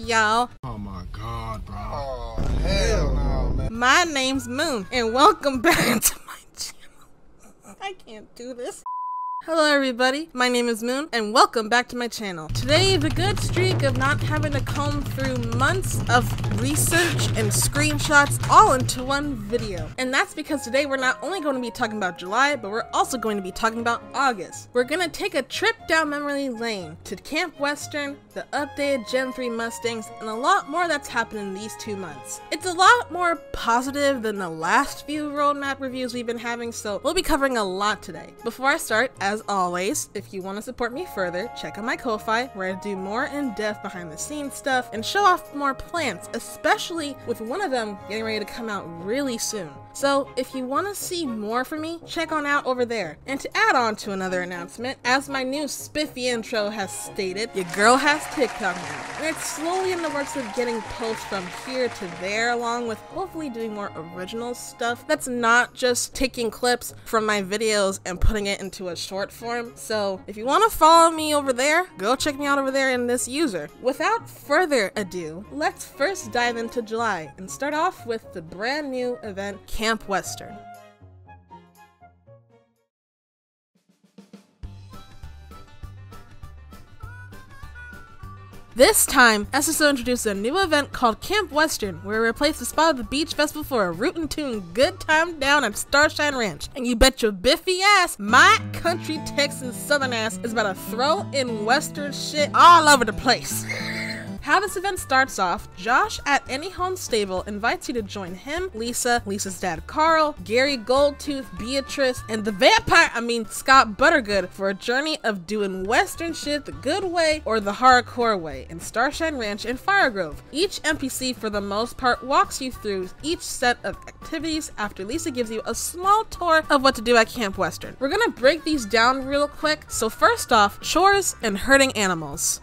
y'all? Oh my god, bro. Oh, hell no, man. My name's Moon, and welcome back to my channel. I can't do this. Hello everybody, my name is Moon, and welcome back to my channel. Today, the good streak of not having to comb through months of research and screenshots all into one video. And that's because today we're not only going to be talking about July, but we're also going to be talking about August. We're going to take a trip down memory lane to Camp Western, the updated Gen 3 Mustangs, and a lot more that's happened in these 2 months. It's a lot more positive than the last few roadmap reviews we've been having, so we'll be covering a lot today. Before I start, as always, if you want to support me further, check out my Ko-Fi, where I do more in-depth behind-the-scenes stuff and show off more plans, especially with one of them getting ready to come out really soon. So if you want to see more from me, check on out over there. And to add on to another announcement, as my new spiffy intro has stated, your girl has TikTok now, and it's slowly in the works of getting posts from here to there, along with hopefully doing more original stuff that's not just taking clips from my videos and putting it into a short form. So if you want to follow me over there, go check me out over there in this user. Without further ado, let's first dive into July and start off with the brand new event Camp Western. This time, SSO introduced a new event called Camp Western, where we replace the spot of the beach festival for a rootin' tune good time down at Starshine Ranch. And you bet your biffy ass, my country Texas southern ass is about to throw in Western shit all over the place. How this event starts off, Josh at Any Home Stable invites you to join him, Lisa's dad Carl, Gary Goldtooth, Beatrice, and the vampire, Scott Buttergood, for a journey of doing Western shit the good way or the hardcore way in Starshine Ranch and Firegrove. Each NPC for the most part walks you through each set of activities after Lisa gives you a small tour of what to do at Camp Western. We're gonna break these down real quick, so first off, chores and herding animals.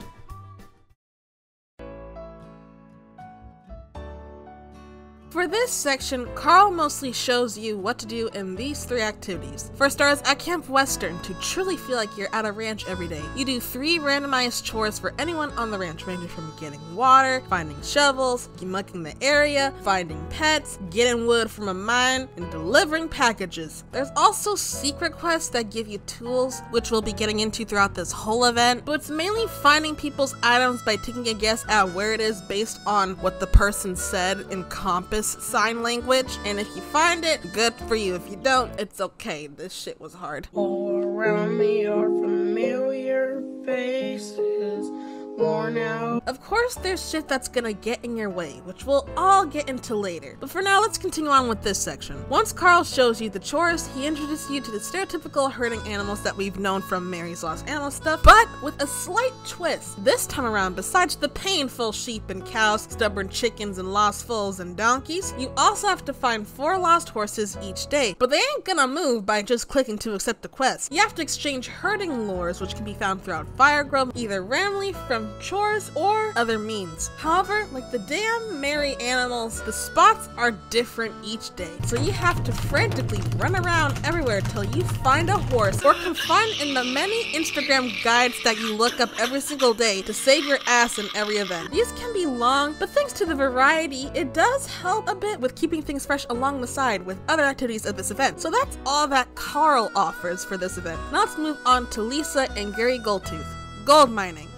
For this section, Carl mostly shows you what to do in these 3 activities. For starters, at Camp Western, to truly feel like you're at a ranch every day, you do 3 randomized chores for anyone on the ranch, ranging from getting water, finding shovels, mucking the area, finding pets, getting wood from a mine, and delivering packages. There's also secret quests that give you tools, which we'll be getting into throughout this whole event, but it's mainly finding people's items by taking a guess at where it is based on what the person said in Compass sign language, and if you find it, good for you. If you don't, it's okay. This shit was hard. All around me are familiar faces, worn out. Of course, there's shit that's gonna get in your way, which we'll all get into later. But for now, let's continue on with this section. Once Carl shows you the chores, he introduces you to the stereotypical herding animals that we've known from Mary's Lost Animal stuff, but with a slight twist. This time around, besides the painful sheep and cows, stubborn chickens, and lost foals and donkeys, you also have to find 4 lost horses each day. But they ain't gonna move by just clicking to accept the quest. You have to exchange herding lures, which can be found throughout Firegrove, either randomly from chores or other means. However, like the damn Mary animals, the spots are different each day, so you have to frantically run around everywhere till you find a horse, or confine in the many Instagram guides that you look up every single day to save your ass in every event. These can be long, but thanks to the variety, it does help a bit with keeping things fresh along the side with other activities of this event. So that's all that Carl offers for this event. Now let's move on to Lisa and Gary Goldtooth. Gold mining.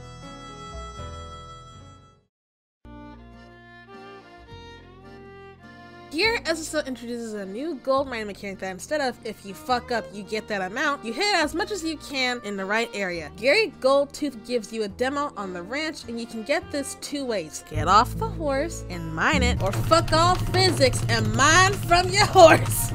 Here, SSO introduces a new gold mining mechanic that instead of if you fuck up, you get that amount, you hit as much as you can in the right area. Gary Goldtooth gives you a demo on the ranch, and you can get this 2 ways. Get off the horse and mine it, or fuck all physics and mine from your horse.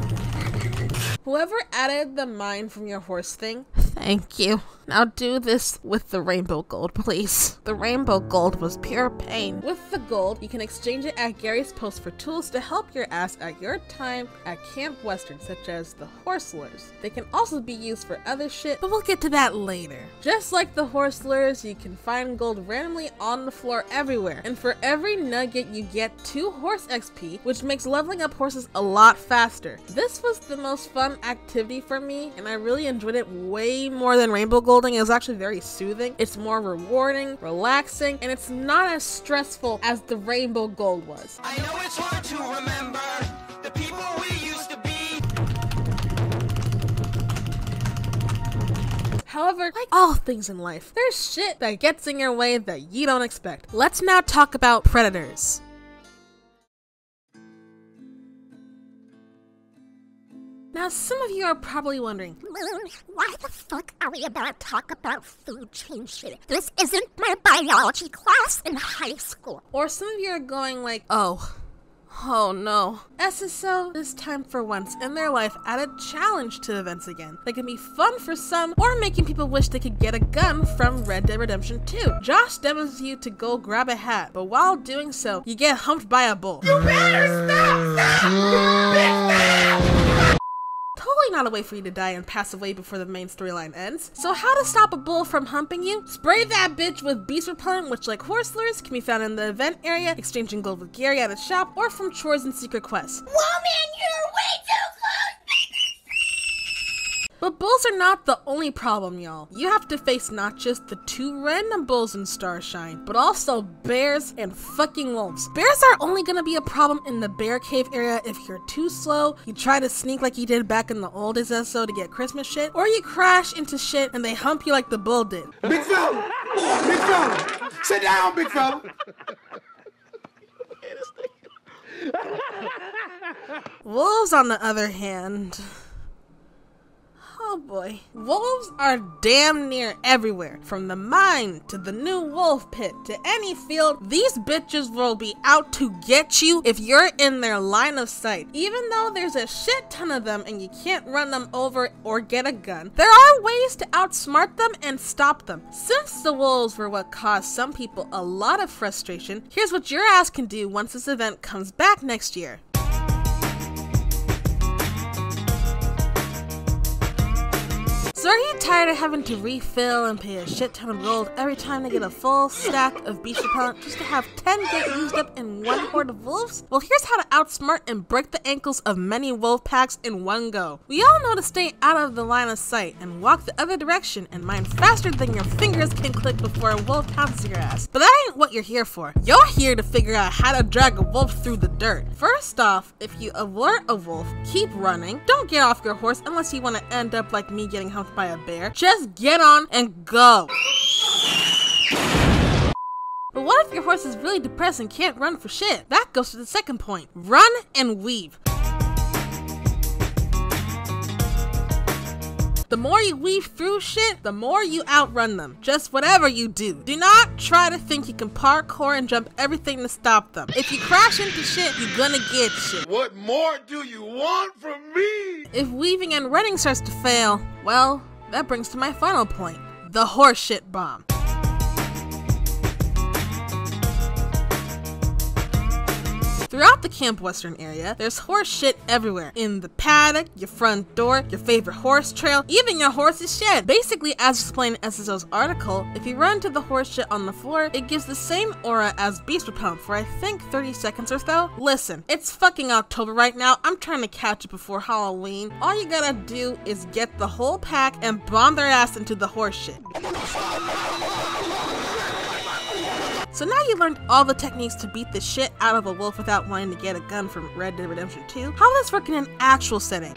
Whoever added the mine from your horse thing, thank you. Now do this with the rainbow gold, please. The rainbow gold was pure pain. With the gold, you can exchange it at Gary's post for tools to help your ass at your time at Camp Western, such as the horse lures. They can also be used for other shit, but we'll get to that later. Just like the horse lures, you can find gold randomly on the floor everywhere, and for every nugget you get 2 horse XP, which makes leveling up horses a lot faster. This was the most fun activity for me, and I really enjoyed it way more than rainbow gold building is actually very soothing. It's more rewarding, relaxing, and it's not as stressful as the rainbow gold was. I know it's hard to remember the people we used to be. However, like all things in life, there's shit that gets in your way that you don't expect. Let's now talk about predators. Now, some of you are probably wondering, Why the fuck are we about to talk about food chain shit? This isn't my biology class in high school. or some of you are going like, oh no. SSO, this time for once in their life, added challenge to events again. They can be fun for some, or making people wish they could get a gun from Red Dead Redemption 2. Josh demos you to go grab a hat, but while doing so, you get humped by a bull. You better stop! Totally not a way for you to die and pass away before the main storyline ends. So how to stop a bull from humping you? Spray that bitch with beast repellent, which like horse lures can be found in the event area, exchanging gold with Gary at a shop, or from Chores and secret quests. Woman, you're way too close! But bulls are not the only problem, y'all. You have to face not just the 2 random bulls in Starshine, but also bears and fucking wolves. Bears are only gonna be a problem in the bear cave area if you're too slow, you try to sneak like you did back in the old SSO to get Christmas shit, or you crash into shit and they hump you like the bull did. Big fella! Big fella! Sit down, big fella! Wolves, on the other hand... oh boy. Wolves are damn near everywhere. From the mine to the new wolf pit to any field, these bitches will be out to get you if you're in their line of sight. Even though there's a shit ton of them and you can't run them over or get a gun, there are ways to outsmart them and stop them. Since the wolves were what caused some people a lot of frustration, here's what your ass can do once this event comes back next year. So are you tired of having to refill and pay a shit ton of gold every time they get a full stack of beast repellent just to have 10 get used up in one horde of wolves? Well, here's how to outsmart and break the ankles of many wolf packs in one go. We all know to stay out of the line of sight and walk the other direction and mine faster than your fingers can click before a wolf pounces your ass. But that ain't what you're here for. You're here to figure out how to drag a wolf through the dirt. First off, if you alert a wolf, keep running. Don't get off your horse unless you want to end up like me getting humped by a bear. Just get on and go. But what if your horse is really depressed and can't run for shit? That goes to the second point. Run and weave. The more you weave through shit, the more you outrun them. Just whatever you do. Do not try to think you can parkour and jump everything to stop them. If you crash into shit, you're gonna get shit. What more do you want from me? If weaving and running starts to fail, well, that brings to my final point. The horseshit bomb. Throughout the Camp Western area, there's horse shit everywhere. In the paddock, your front door, your favorite horse trail, even your horse's shed. Basically, as explained in SSO's article, if you run to the horse shit on the floor, it gives the same aura as beast repellent for I think 30 seconds or so. Listen, it's fucking October right now. I'm trying to catch it before Halloween. All you gotta do is get the whole pack and bomb their ass into the horse shit. So now you learned all the techniques to beat the shit out of a wolf without wanting to get a gun from Red Dead Redemption 2. How will this work in an actual setting?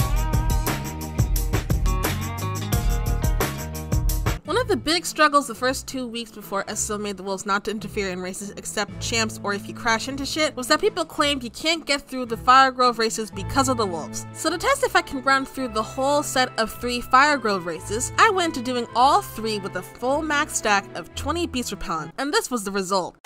One of the big struggles the first 2 weeks before SSO made the wolves not to interfere in races except champs or if you crash into shit was that people claimed you can't get through the Fire Grove races because of the wolves. So to test if I can run through the whole set of 3 Fire Grove races, I went to doing all 3 with a full max stack of 20 beast repellent, and this was the result.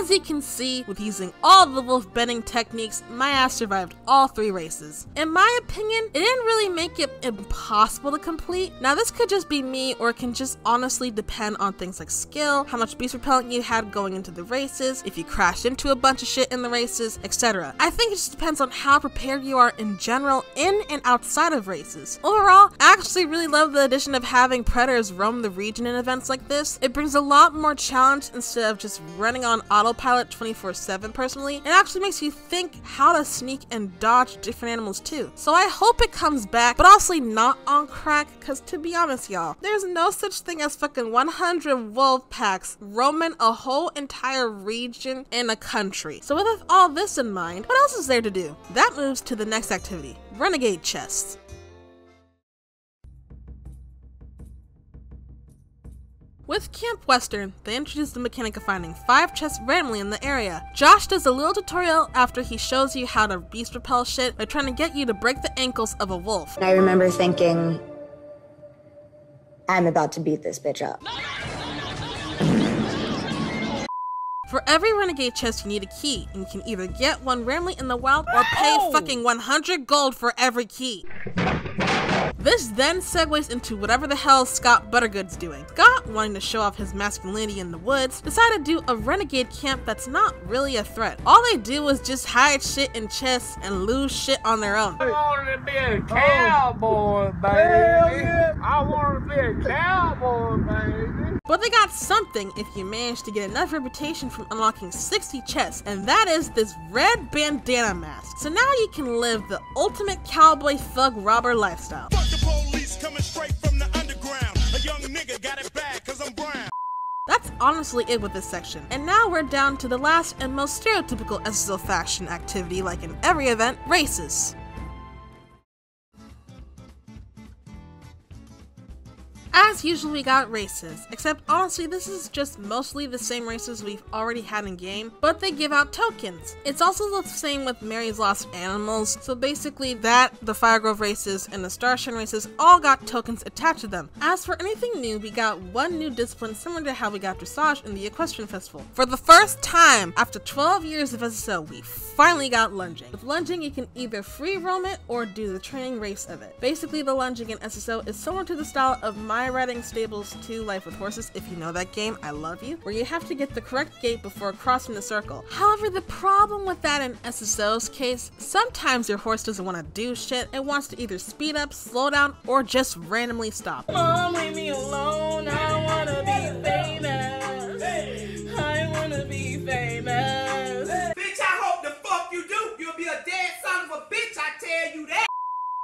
As you can see, with using all the wolf bending techniques, my ass survived all 3 races. In my opinion, it didn't really make it impossible to complete. Now this could just be me, or it can just honestly depend on things like skill, how much beast repellent you had going into the races, if you crashed into a bunch of shit in the races, etc. I think it just depends on how prepared you are in general, in and outside of races. Overall, I actually really love the addition of having predators roam the region in events like this. It brings a lot more challenge instead of just running on autopilot 24/7 personally. It actually makes you think how to sneak and dodge different animals too. So I hope it comes back, but honestly not on crack, because to be honest y'all, there's no such thing as fucking 100 wolf packs roaming a whole entire region in a country. So with all this in mind, what else is there to do? That moves to the next activity, Renegade Chests. With Camp Western, they introduced the mechanic of finding 5 chests randomly in the area. Josh does a little tutorial after he shows you how to beast repel shit by trying to get you to break the ankles of a wolf. I remember thinking, I'm about to beat this bitch up. For every Renegade chest you need a key, and you can either get one randomly in the wild or pay fucking 100 gold for every key. This then segues into whatever the hell Scott Buttergood's doing. Scott, wanting to show off his masculinity in the woods, decided to do a renegade camp that's not really a threat. All they do is just hide shit in chests and lose shit on their own. I wanted to be a cowboy, baby. I wanted to be a cowboy, baby. But they got something if you manage to get enough reputation from unlocking 60 chests, and that is this red bandana mask. So now you can live the ultimate cowboy thug robber lifestyle. Fuck the police coming straight from the underground. A young nigga got it bad 'cause I'm brown. That's honestly it with this section. And now we're down to the last and most stereotypical SSO faction activity, like in every event, races. As usual, we got races, except honestly this is just mostly the same races we've already had in game, but they give out tokens. It's also the same with Mary's Lost Animals, so basically that, the Firegrove races, and the Starshine races all got tokens attached to them. As for anything new, we got one new discipline similar to how we got dressage in the Equestrian Festival. For the first time, after 12 years of SSO, we finally got lunging. With lunging, you can either free roam it or do the training race of it. Basically, the lunging in SSO is similar to the style of My Riding Stables 2 Life with Horses, if you know that game, I love you, where you have to get the correct gate before crossing the circle. However, the problem with that in SSO's case, sometimes your horse doesn't want to do shit. It wants to either speed up, slow down, or just randomly stop. Mom, leave me alone, I wanna be famous. I wanna be famous. Bitch, I hope the fuck you do. You'll be a dead son of a bitch, I tell you that.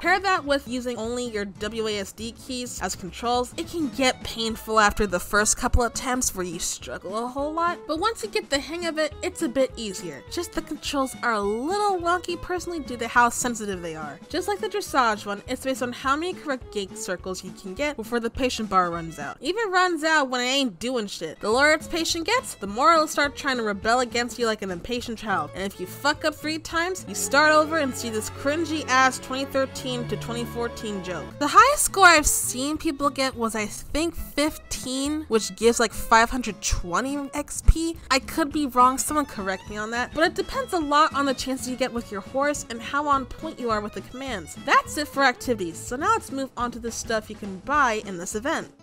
Pair that with using only your WASD keys as controls, it can get painful after the first couple attempts where you struggle a whole lot, but once you get the hang of it, it's a bit easier. Just the controls are a little wonky personally due to how sensitive they are. Just like the dressage one, it's based on how many correct gate circles you can get before the patient bar runs out. Even runs out when it ain't doing shit. The lower its patient gets, the more it'll start trying to rebel against you like an impatient child, and if you fuck up 3 times, you start over and see this cringy ass 2013 to 2014 joke. The highest score I've seen people get was I think 15, which gives like 520 XP. I could be wrong, someone correct me on that, but it depends a lot on the chances you get with your horse and how on point you are with the commands. That's it for activities, so now let's move on to the stuff you can buy in this event.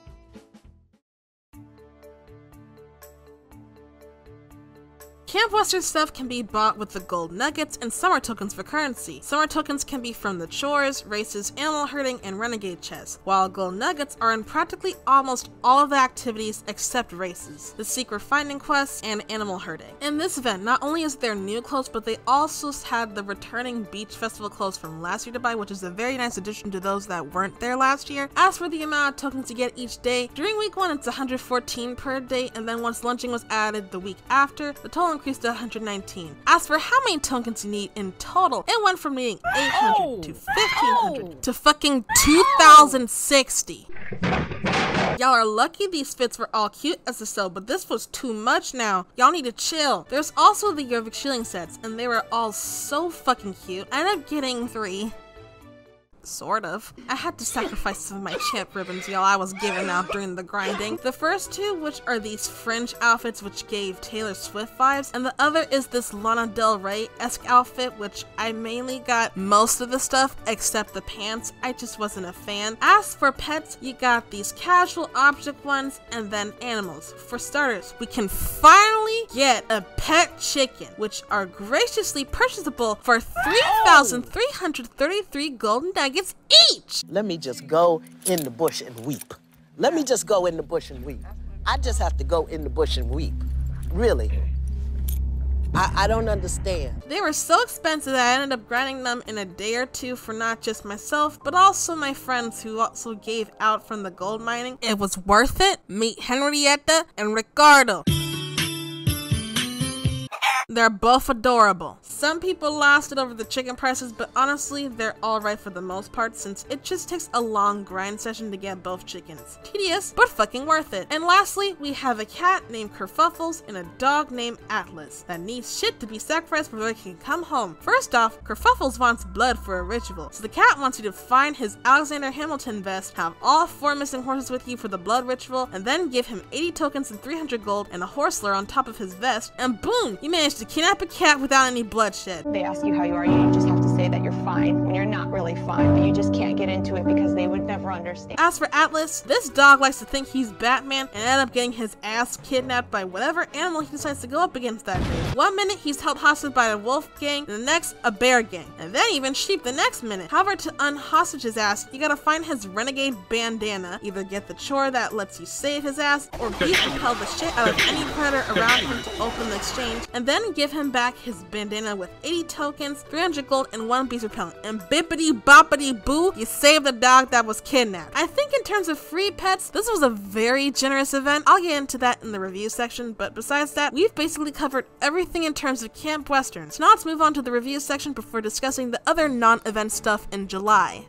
Camp Western stuff can be bought with the gold nuggets and summer tokens for currency. Summer tokens can be from the chores, races, animal herding, and renegade chests, while gold nuggets are in practically almost all of the activities except races, the secret finding quests, and animal herding. In this event, not only is there new clothes, but they also had the returning beach festival clothes from last year to buy, which is a very nice addition to those that weren't there last year. As for the amount of tokens you get each day, during week 1 it's 114 per day, and then once lunching was added the week after, the total increased to 119. As for how many tokens you need in total, it went from needing 800 to 1500 to fucking 2060. Y'all are lucky these fits were all cute SSO, but this was too much now. Y'all need to chill. There's also the Year of Shielding sets, and they were all so fucking cute. I ended up getting 3. Sort of. I had to sacrifice some of my champ ribbons, y'all, I was giving out during the grinding. The first two, which are these fringe outfits which gave Taylor Swift vibes, and the other is this Lana Del Rey-esque outfit, which I mainly got most of the stuff except the pants. I just wasn't a fan. As for pets, you got these casual object ones and then animals. For starters, we can finally get a pet chicken, which are graciously purchasable for 3,333 golden nuggets each. Let me just go in the bush and weep. Let me just go in the bush and weep. I just have to go in the bush and weep. Really. I don't understand. They were so expensive that I ended up grinding them in a day or two for not just myself, but also my friends who also gave out from the gold mining. It was worth it. Meet Henrietta and Ricardo. They're both adorable. Some people lost it over the chicken prices, but honestly, they're alright for the most part since it just takes a long grind session to get both chickens. Tedious, but fucking worth it. And lastly, we have a cat named Kerfuffles and a dog named Atlas that needs shit to be sacrificed before they can come home. First off, Kerfuffles wants blood for a ritual, so the cat wants you to find his Alexander Hamilton vest, have all 4 missing horses with you for the blood ritual, and then give him 80 tokens and 300 gold and a horse lure on top of his vest, and boom, you managed to kidnap a cat without any bloodshed. They ask you how you are, you just have to say that you're fine when you're not really fine, but you just can't get into it because they would never understand. As for Atlas, this dog likes to think he's Batman and ended up getting his ass kidnapped by whatever animal he decides to go up against that day. One minute he's held hostage by a wolf gang, and the next a bear gang, and then even sheep the next minute. However, to unhostage his ass, you gotta find his renegade bandana, either get the chore that lets you save his ass, or beast repel the shit out of any predator around him to open the exchange, and then give him back his bandana with 80 tokens, 300 gold, and 1 beast repellent. And bippity boppity boo, you saved the dog that was kidnapped. I think in terms of free pets, this was a very generous event. I'll get into that in the review section, but besides that, we've basically covered everything in terms of Camp Western. So now let's move on to the review section before discussing the other non-event stuff in July.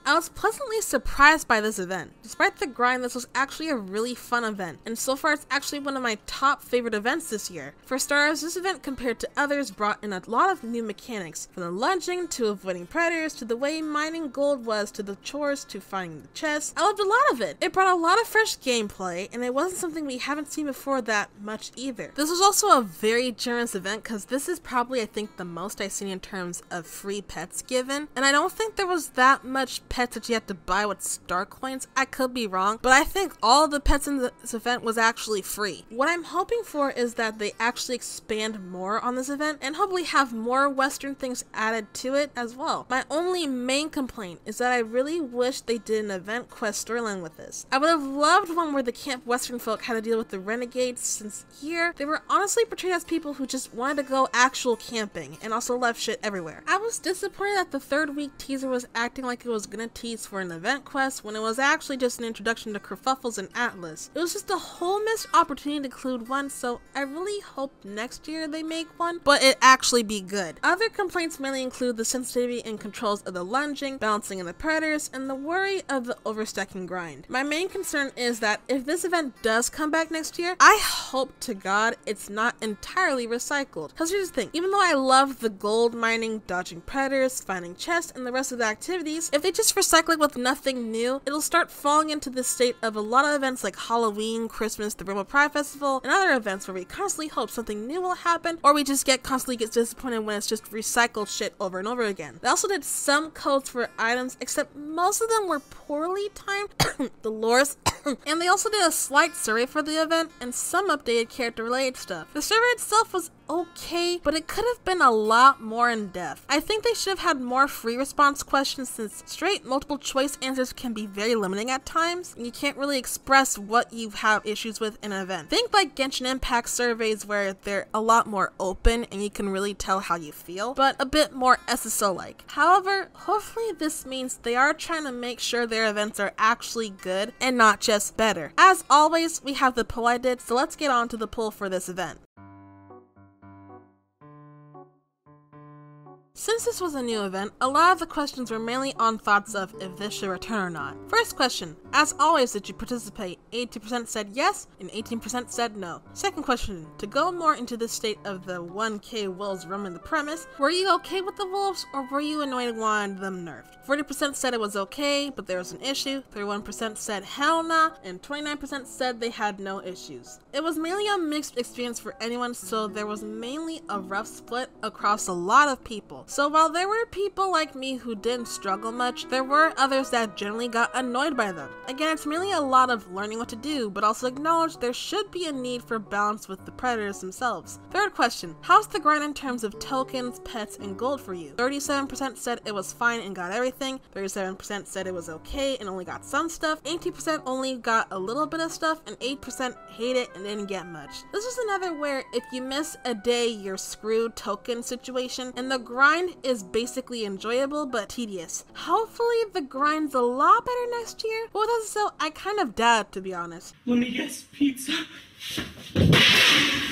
I was pleasantly surprised by this event. Despite the grind, this was actually a really fun event, and so far it's actually one of my top favorite events this year. For starters, this event compared to others brought in a lot of new mechanics, from the lunging to avoiding predators, to the way mining gold was, to the chores, to finding the chests. I loved a lot of it. It brought a lot of fresh gameplay, and it wasn't something we haven't seen before that much either. This was also a very generous event because this is probably, I think, the most I've seen in terms of free pets given, and I don't think there was that much pets that you have to buy with star coins. I could be wrong, but I think all the pets in this event was actually free. What I'm hoping for is that they actually expand more on this event and hopefully have more Western things added to it as well. My only main complaint is that I really wish they did an event quest storyline with this. I would have loved one where the Camp Western folk had to deal with the renegades, since here they were honestly portrayed as people who just wanted to go actual camping and also left shit everywhere. I was disappointed that the 3rd week teaser was acting like it was gonna tease for an event quest when it was actually just an introduction to Kerfuffles and Atlas. It was just a whole missed opportunity to include one, so I really hope next year they make one, but it actually be good. Other complaints mainly include the sensitivity and controls of the lunging, balancing of the predators, and the worry of the overstacking grind. My main concern is that if this event does come back next year, I hope to God it's not entirely recycled. Because here's the thing, even though I love the gold mining, dodging predators, finding chests, and the rest of the activities, if they just recycle with nothing new, it'll start falling into the state of a lot of events like Halloween, Christmas, the Rainbow Pride Festival, and other events where we constantly hope something new will happen, or we just constantly get disappointed when it's just recycled shit over and over again. They also did some codes for items, except most of them were poorly timed, the lures, and they also did a slight survey for the event and some updated character related stuff. The survey itself was okay, but it could have been a lot more in depth. I think they should have had more free response questions, since straight multiple choice answers can be very limiting at times, and you can't really express what you have issues with in an event. Think like Genshin Impact surveys where they're a lot more open and you can really tell how you feel, but a bit more SSO-like. However, hopefully this means they are trying to make sure their events are actually good and not just better. As always, we have the poll I did, so let's get on to the poll for this event. Since this was a new event, a lot of the questions were mainly on thoughts of if this should return or not. First question, as always, did you participate? 80% said yes, and 18% said no. Second question, to go more into the state of the 1K wolves roaming the premise, were you okay with the wolves, or were you annoyed and wanted them nerfed? 40% said it was okay, but there was an issue, 31% said hell nah, and 29% said they had no issues. It was mainly a mixed experience for anyone, so there was mainly a rough split across a lot of people. So while there were people like me who didn't struggle much, there were others that generally got annoyed by them. Again, it's mainly a lot of learning what to do, but also acknowledge there should be a need for balance with the predators themselves. Third question, how's the grind in terms of tokens, pets, and gold for you? 37% said it was fine and got everything, 37% said it was okay and only got some stuff, 18% only got a little bit of stuff, and 8% hate it and didn't get much. This is another where if you miss a day, you're screwed token situation, and the grind is basically enjoyable but tedious. Hopefully the grind's a lot better next year, but with SSO, I kind of doubt, to be honest. Let me guess, pizza.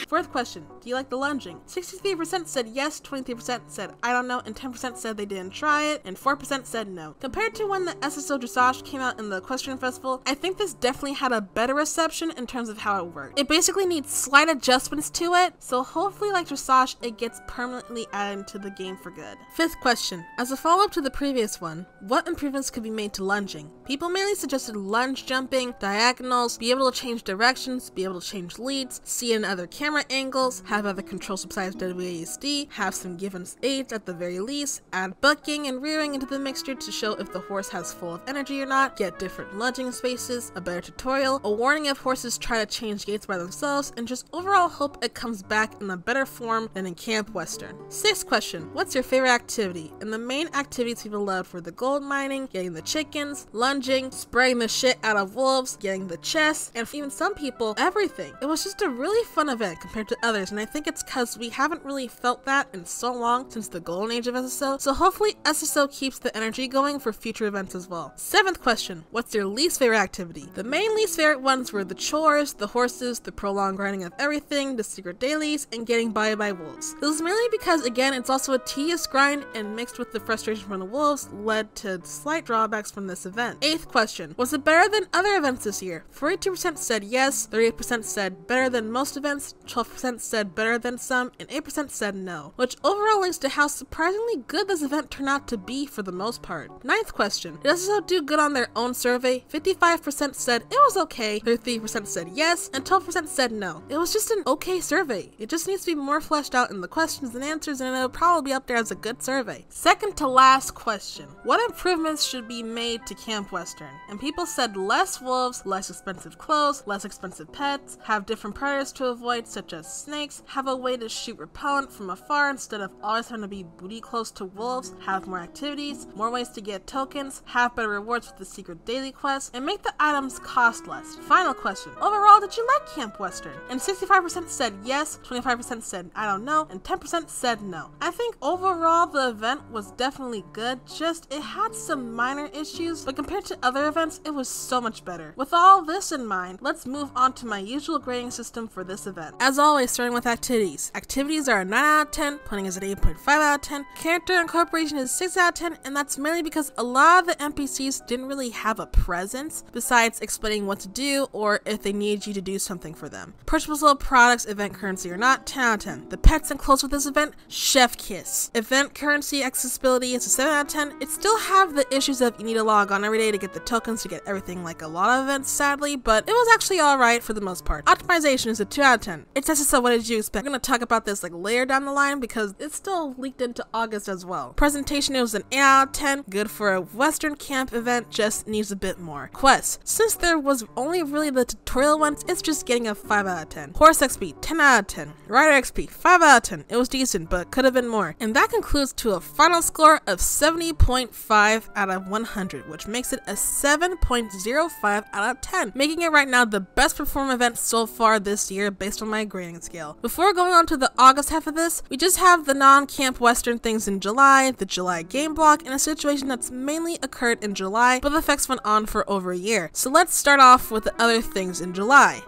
Fourth question, do you like the lunging? 63% said yes, 23% said I don't know, and 10% said they didn't try it, and 4% said no. Compared to when the SSO Dressage came out in the Equestrian Festival, I think this definitely had a better reception in terms of how it worked. It basically needs slight adjustments to it, so hopefully like Dressage, it gets permanently added to the game for good. Fifth question, as a follow-up to the previous one, what improvements could be made to lunging? People mainly suggested lunge jumping, diagonals, be able to change directions, be able to change leads, see in other camera angles, have other controls besides WASD, have some given aids at the very least, add bucking and rearing into the mixture to show if the horse has full of energy or not, get different lunging spaces, a better tutorial, a warning if horses try to change gaits by themselves, and just overall hope it comes back in a better form than in Camp Western. Sixth question, what's your favorite activity? And the main activities people loved were the gold mining, getting the chickens, lunging, spraying the shit out of wolves, getting the chests, and for even some people, everything. It was just a really fun event compared to others, and I think it's because we haven't really felt that in so long since the golden age of SSO, so hopefully SSO keeps the energy going for future events as well. Seventh question, what's your least favorite activity? The main least favorite ones were the chores, the horses, the prolonged grinding of everything, the secret dailies, and getting by wolves. This is mainly because, again, it's also a tedious grind, and mixed with the frustration from the wolves led to slight drawbacks from this event. Eighth question, was it better than other events this year? 42% said yes, 38% said better than most events, 12% said better than some, and 8% said no, which overall links to how surprisingly good this event turned out to be for the most part. Ninth question, did SSO do good on their own survey? 55% said it was okay, 33% said yes, and 12% said no. It was just an okay survey. It just needs to be more fleshed out in the questions and answers, and it'll probably be up there as a good survey. Second to last question, what improvements should be made to Camp Western? And people said less wolves, less expensive clothes, less expensive pets, have different predators to avoid such as snakes, have a way to shoot repellent from afar instead of always having to be booty close to wolves, have more activities, more ways to get tokens, have better rewards with the secret daily quests, and make the items cost less. Final question, overall did you like Camp Western? And 65% said yes, 25% said I don't know, and 10% said no. I think overall the event was definitely good, just it had some minor issues, but compared to other events it was so much better. With all this in mind, let's move on to my usual grading system for this event. As always, starting with activities. Activities are a 9 out of 10, putting is at 8.5 out of 10. Character incorporation is 6 out of 10, and that's mainly because a lot of the NPCs didn't really have a presence besides explaining what to do or if they need you to do something for them. Purchasable products, event currency or not, 10 out of 10. The pets and clothes with this event, chef kiss. Event currency accessibility is a 7 out of 10. It still have the issues of you need to log on every day to get the tokens to get everything like a lot of events sadly, but it was actually alright for the most part. Optimization is a 2 out of 10. It's SSO, what did you expect? I'm gonna talk about this like later down the line because it's still leaked into August as well. Presentation, it was an 8 out of 10, good for a Western camp event, just needs a bit more. Quests, since there was only really the tutorial ones, it's just getting a 5 out of 10. Horse XP, 10 out of 10. Rider XP, 5 out of 10. It was decent, but could have been more. And that concludes to a final score of 70.5 out of 100, which makes it a 7.05 out of 10, making it right now the best performing event so far this year based on my grading scale. Before going on to the August half of this, we just have the non-camp Western things in July, the July game block, and a situation that's mainly occurred in July, but the effects went on for over a year. So let's start off with the other things in July.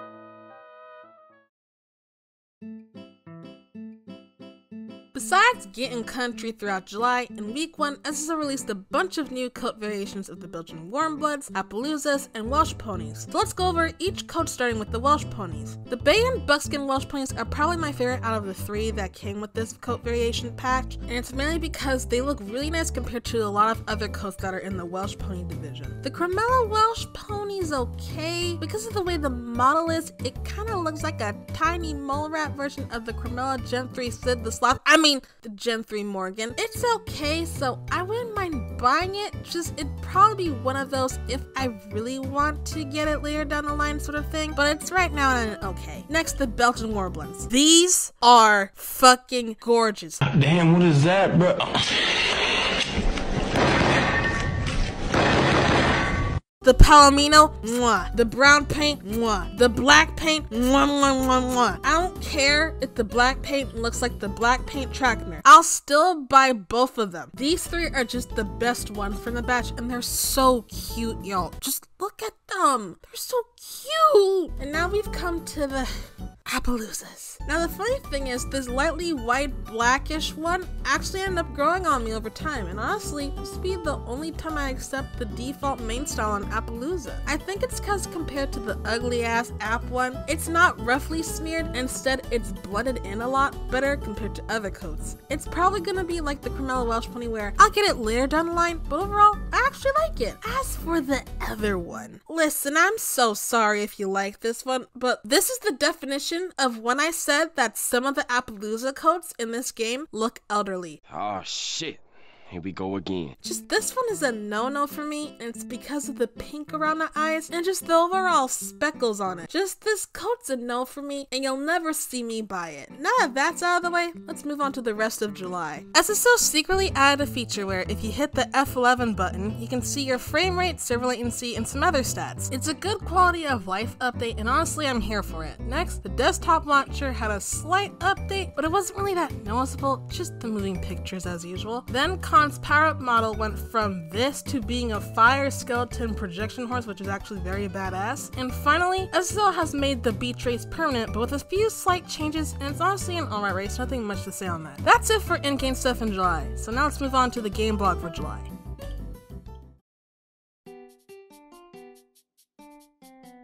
Besides getting country throughout July, in week 1, SSO released a bunch of new coat variations of the Belgian Warmbloods, Appaloozas, and Welsh ponies. So let's go over each coat starting with the Welsh ponies. The Bay and Buckskin Welsh ponies are probably my favorite out of the 3 that came with this coat variation pack, and it's mainly because they look really nice compared to a lot of other coats that are in the Welsh pony division. The Cremella Welsh pony's okay. Because of the way the model is, it kind of looks like a tiny mole rat version of the Cremella Gen 3 Sid the Sloth. The Gen 3 Morgan. It's okay, so I wouldn't mind buying it, just it'd probably be one of those if I really want to get it later down the line sort of thing, but it's right now an okay. Next, the Belgian Warbloods. These are fucking gorgeous. Damn, what is that, bro? The Palomino, mwah. The brown paint, mwah. The black paint, mwah, mwah, mwah, mwah. I don't care if the black paint looks like the black paint Trackner. I'll still buy both of them. These 3 are just the best ones from the batch, and they're so cute, y'all. Just look at them. They're so cute. And now we've come to the Appaloozas. Now the funny thing is, this lightly white blackish one actually ended up growing on me over time, and honestly, this would be the only time I accept the default main style on Appalooza. I think it's because compared to the ugly ass app one, it's not roughly smeared, instead it's blended in a lot better compared to other coats. It's probably gonna be like the Cremella Welsh pony where I'll get it later down the line, but overall, I actually like it. As for the other one, listen, I'm so sorry if you like this one, but this is the definition of when I said that some of the Appalooza coats in this game look elderly. Oh shit. Here we go again. Just this one is a no-no for me, and it's because of the pink around the eyes and just the overall speckles on it. Just this coat's a no for me, and you'll never see me buy it. Now that that's out of the way, let's move on to the rest of July. SSO secretly added a feature where if you hit the F11 button, you can see your frame rate, server latency, and some other stats. It's a good quality of life update, and honestly, I'm here for it. Next, the desktop launcher had a slight update, but it wasn't really that noticeable, just the moving pictures as usual. Then Con's power-up model went from this to being a fire skeleton projection horse, which is actually very badass. And finally, SSO has made the beach race permanent, but with a few slight changes, and it's honestly an alright race, nothing much to say on that. That's it for in-game stuff in July, so now let's move on to the game blog for July.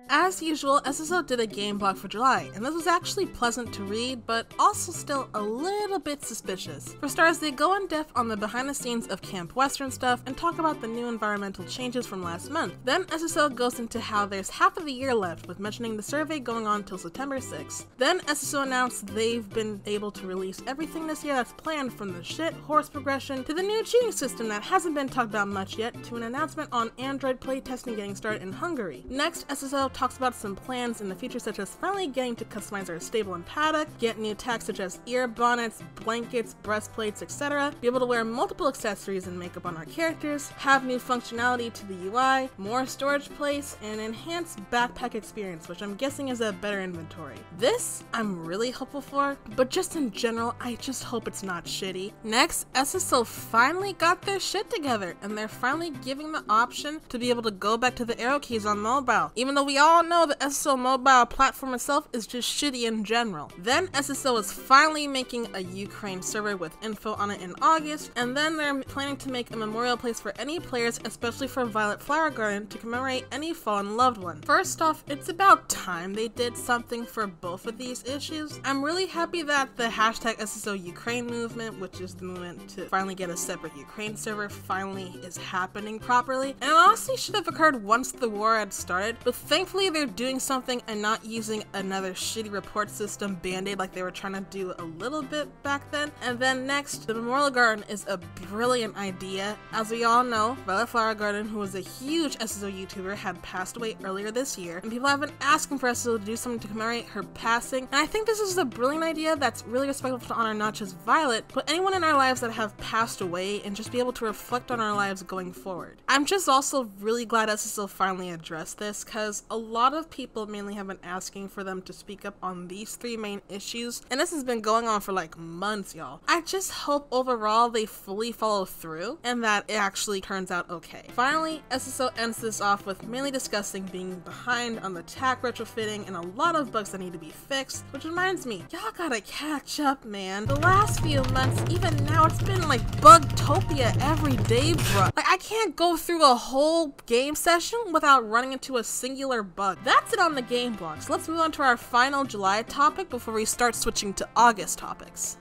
As usual, SSO did a game blog for July, and this was actually pleasant to read, but also still a little bit suspicious. For starters, they go in depth on the behind the scenes of Camp Western stuff and talk about the new environmental changes from last month. Then SSO goes into how there's half of the year left, with mentioning the survey going on till September 6th. Then SSO announced they've been able to release everything this year that's planned, from the shit horse progression to the new cheating system that hasn't been talked about much yet, to an announcement on Android playtesting getting started in Hungary. Next, SSO talks about some plans in the future, such as finally getting to customize our stable and paddock, get new tags such as ear bonnets, blankets, breastplates, etc., be able to wear multiple accessories and makeup on our characters, have new functionality to the UI, more storage place, and enhanced backpack experience, which I'm guessing is a better inventory. This I'm really hopeful for, but just in general, I just hope it's not shitty. Next, SSO finally got their shit together, and they're finally giving the option to be able to go back to the arrow keys on mobile, even though we all know the SSO mobile platform itself is just shitty in general. Then SSO is finally making a Ukraine server with info on it in August, and then they're planning to make a memorial place for any players, especially for Violet Flower Garden, to commemorate any fallen loved one. First off, it's about time they did something for both of these issues. I'm really happy that the hashtag SSO Ukraine movement, which is the movement to finally get a separate Ukraine server, finally is happening properly, and it honestly should have occurred once the war had started, but thankfully they're doing something and not using another shitty report system band-aid like they were trying to do a little bit back then. And then next, the Memorial Garden is a brilliant idea. As we all know, Violet Flower Garden, who was a huge SSO YouTuber, had passed away earlier this year, and people have been asking for SSO to do something to commemorate her passing. And I think this is a brilliant idea that's really respectful to honor not just Violet, but anyone in our lives that have passed away and just be able to reflect on our lives going forward. I'm just also really glad SSO finally addressed this, because a lot of people mainly have been asking for them to speak up on these three main issues, and this has been going on for like months, y'all. I just hope overall they fully follow through and that it actually turns out okay. Finally, SSO ends this off with mainly discussing being behind on the TAC retrofitting and a lot of bugs that need to be fixed, which reminds me, y'all gotta catch up, man. The last few months, even now, it's been like Bugtopia every day, bruh. Like, I can't go through a whole game session without running into a singular bug. That's it on the game blog. So let's move on to our final July topic before we start switching to August topics.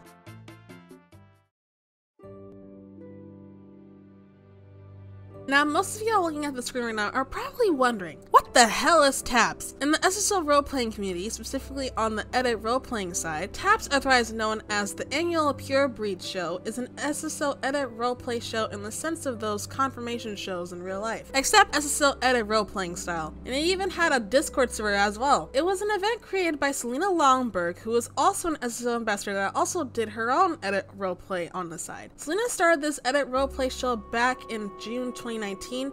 Now, most of y'all looking at the screen right now are probably wondering, what the hell is TAPS? In the SSO role-playing community, specifically on the edit role-playing side, TAPS, otherwise known as the annual Pure Breed show, is an SSO edit roleplay show in the sense of those confirmation shows in real life, except SSO edit role-playing style, and it even had a Discord server as well. It was an event created by Selena Longberg, who was also an SSO ambassador that also did her own edit roleplay on the side. Selena started this edit roleplay show back in June 2019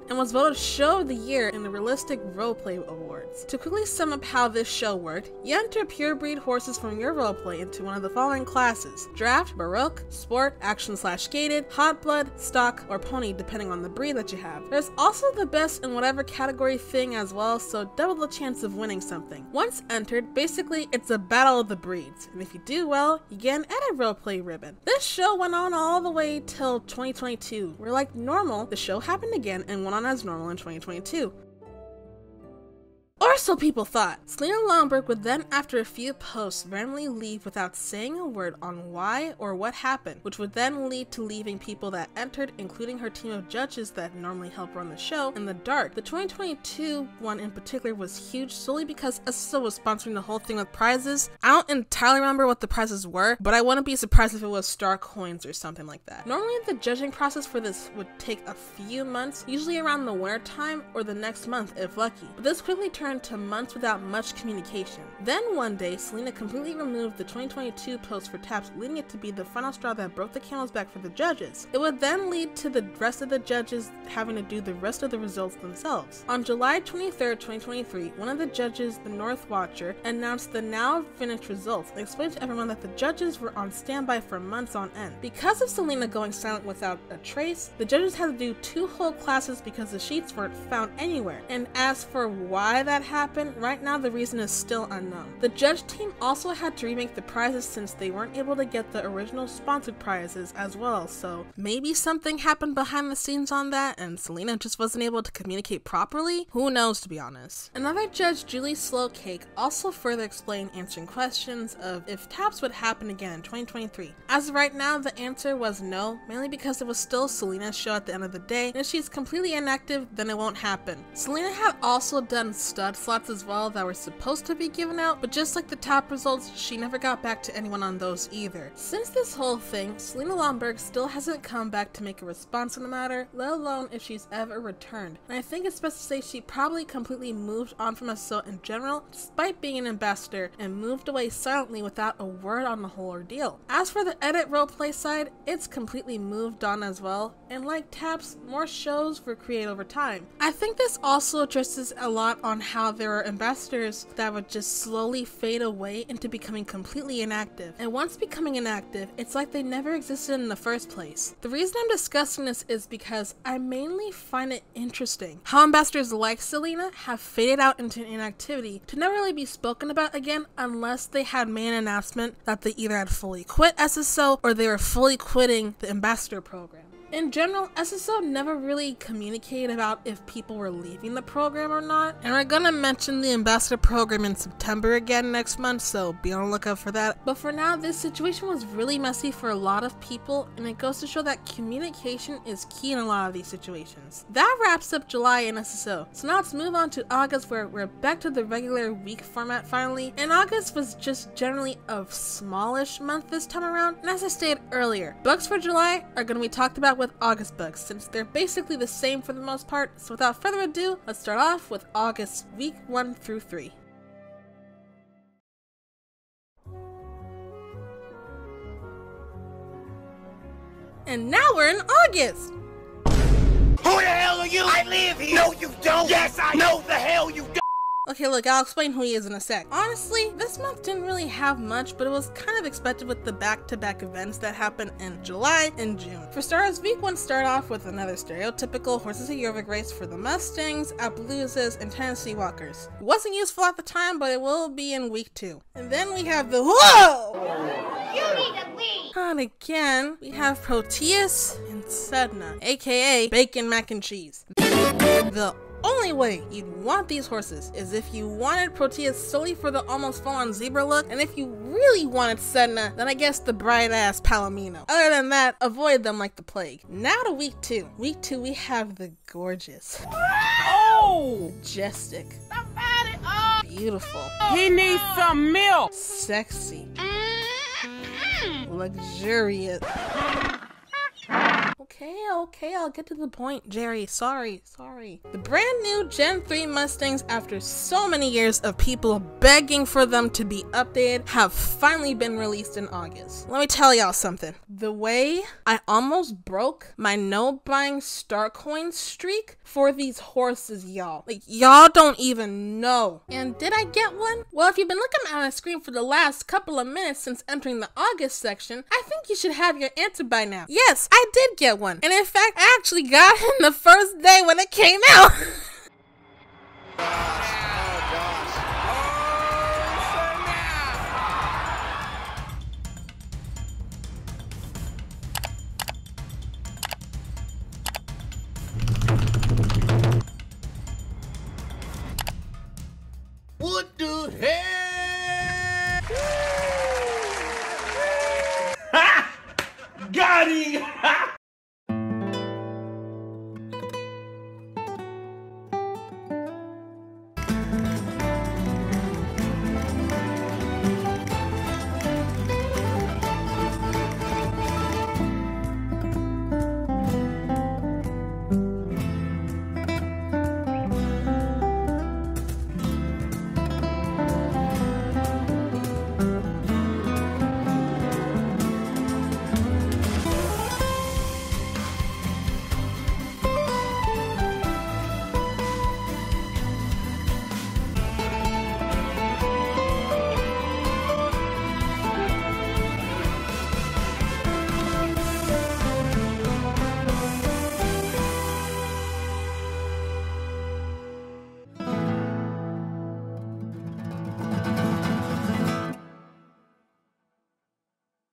and was voted Show of the Year in the Realistic Roleplay Awards. To quickly sum up how this show worked, you enter pure breed horses from your roleplay into one of the following classes: Draft, Baroque, Sport, Action/Gated, Hot Blood, Stock, or Pony, depending on the breed that you have. There's also the best in whatever category thing as well, so double the chance of winning something. Once entered, basically it's a battle of the breeds, and if you do well, you get an edit roleplay ribbon. This show went on all the way till 2022, where like normal, the show happened again and went on as normal in 2022. Or so people thought. Selena Longberg would then, after a few posts, randomly leave without saying a word on why or what happened, which would then lead to leaving people that entered, including her team of judges that normally help run the show, in the dark. The 2022 one in particular was huge solely because SSO was sponsoring the whole thing with prizes. I don't entirely remember what the prizes were, but I wouldn't be surprised if it was star coins or something like that. Normally the judging process for this would take a few months, usually around the winter time or the next month if lucky, but this quickly turned to months without much communication. Then one day, Selena completely removed the 2022 post for TAPS, leading it to be the final straw that broke the camel's back for the judges. It would then lead to the rest of the judges having to do the rest of the results themselves. On July 23rd, 2023, one of the judges, the North Watcher, announced the now finished results and explained to everyone that the judges were on standby for months on end. Because of Selena going silent without a trace, the judges had to do 2 whole classes because the sheets weren't found anywhere. And as for why that happened, right now the reason is still unknown. The judge team also had to remake the prizes since they weren't able to get the original sponsored prizes as well, so maybe something happened behind the scenes on that and Selena just wasn't able to communicate properly? Who knows, to be honest. Another judge, Julie Slowcake, also further explained, answering questions of if TAPS would happen again in 2023. As of right now, the answer was no, mainly because it was still Selena's show at the end of the day, and if she's completely inactive, then it won't happen. Selena had also done stud slots as well that were supposed to be given out, but just like the top results, she never got back to anyone on those either. Since this whole thing, Selena Longberg still hasn't come back to make a response on the matter, let alone if she's ever returned. And I think it's best to say she probably completely moved on from SSO in general, despite being an ambassador, and moved away silently without a word on the whole ordeal. As for the edit roleplay side, it's completely moved on as well, and like TAPS, more shows were created over time. I think this also addresses a lot on how there are ambassadors that would just slowly fade away into becoming completely inactive, and once becoming inactive, it's like they never existed in the first place. The reason I'm discussing this is because I mainly find it interesting how ambassadors like Selena have faded out into inactivity to never really be spoken about again unless they had made an announcement that they either had fully quit SSO or they were fully quitting the ambassador program. In general, SSO never really communicated about if people were leaving the program or not, and we're gonna mention the ambassador program in September again next month, so be on the lookout for that. But for now, this situation was really messy for a lot of people, and it goes to show that communication is key in a lot of these situations. That wraps up July in SSO, so now let's move on to August, where we're back to the regular week format finally. And August was just generally a smallish month this time around, and as I stated earlier, bugs for July are going to be talked about with August bugs, since they're basically the same for the most part. So without further ado, let's start off with August week 1 through 3. And now we're in August! Who the hell are you? I live here. No, you don't. Yes, I know the hell you don't. Okay, look, I'll explain who he is in a sec. Honestly, this month didn't really have much, but it was kind of expected with the back-to-back events that happened in July and June. For starters, week 1 started off with another stereotypical Horses of Jorvik race for the Mustangs, Appaloosas, and Tennessee Walkers. It wasn't useful at the time, but it will be in week 2. And then we have the whoa! You need to leave! And again, we have Proteus and Sedna, aka Bacon Mac and Cheese. The only way you'd want these horses is if you wanted Proteus solely for the almost full-on zebra look, and if you really wanted Sedna, then I guess the bright-ass Palomino. Other than that, avoid them like the plague. Now to week 2. Week 2, we have the gorgeous, majestic, beautiful, He needs some milk. sexy, luxurious. Okay, I'll get to the point, Jerry. Sorry. The brand new Gen 3 Mustangs, after so many years of people begging for them to be updated, have finally been released in August. Let me tell y'all something. The way I almost broke my no buying star coin streak for these horses, y'all. Like, y'all don't even know. And did I get one? Well, if you've been looking at my screen for the last couple of minutes since entering the August section, I think you should have your answer by now. Yes, I did get one. And in fact, I actually got him the first day when it came out. What the hell? Got him!